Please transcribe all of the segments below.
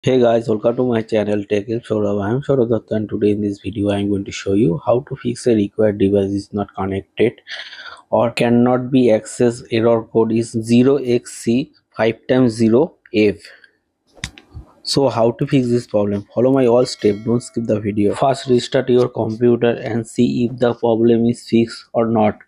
Hey guys, welcome to my channel Tech Help Sourav. I am Sourav Dutta and today in this video I am going to show you how to fix a required device is not connected or cannot be accessed. Error code is 0xc00000f. So how to fix this problem? Follow my all steps, don't skip the video. First restart your computer and see if the problem is fixed or not.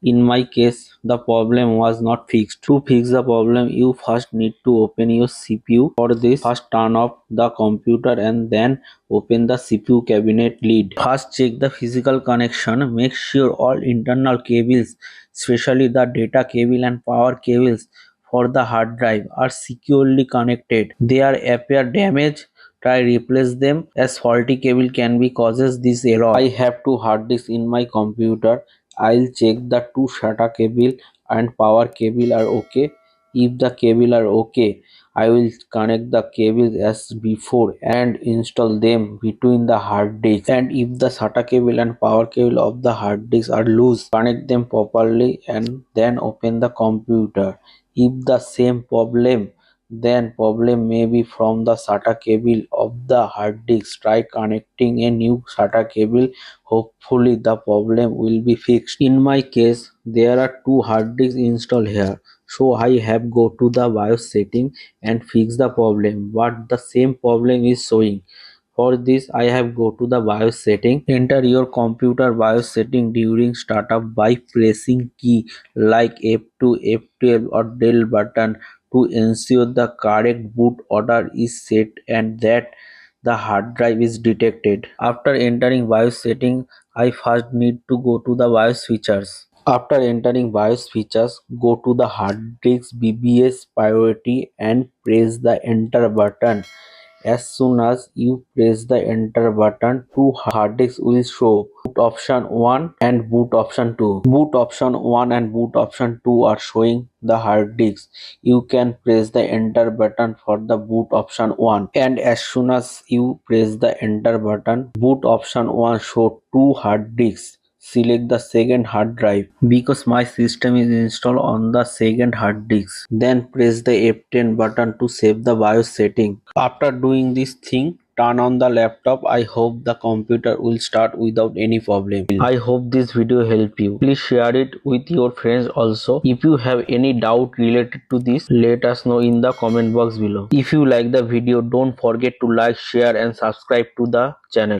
In my case, the problem was not fixed. To fix the problem, you first need to open your CPU. For this, first turn off the computer and then open the CPU cabinet lid. First check the physical connection. Make sure all internal cables, especially the data cable and power cables for the hard drive, are securely connected. They are appear damaged. Try replace them as faulty cable can be causes this error. I have two hard disks in my computer. I'll check the two SATA cable and power cable are okay. If the cable are okay, I will connect the cables as before and install them between the hard disk. And if the SATA cable and power cable of the hard disk are loose, connect them properly and then open the computer. If the same problem, then problem may be from the SATA cable of the hard disk. Try connecting a new SATA cable. Hopefully the problem will be fixed. In my case, there are two hard disks installed here. So I have go to the BIOS setting and fix the problem. But the same problem is showing. For this, I have go to the BIOS setting. Enter your computer BIOS setting during startup by pressing key like F2, F12 or del button to ensure the correct boot order is set and that the hard drive is detected. After entering BIOS setting, I first need to go to the BIOS features. After entering BIOS features, go to the hard disk BBS priority and press the enter button. As soon as you press the enter button, two hard disks will show: boot option 1 and boot option 2. Boot option 1 and boot option 2 are showing the hard disks. You can press the enter button for the boot option 1, and as soon as you press the enter button, boot option 1 show two hard disks. Select the second hard drive because my system is installed on the second hard disk. Then press the F10 button to save the BIOS setting. After doing this thing, turn on the laptop. I hope the computer will start without any problem. I hope this video help you. Please share it with your friends also. If you have any doubt related to this, let us know in the comment box below. If you like the video, don't forget to like, share and subscribe to the channel.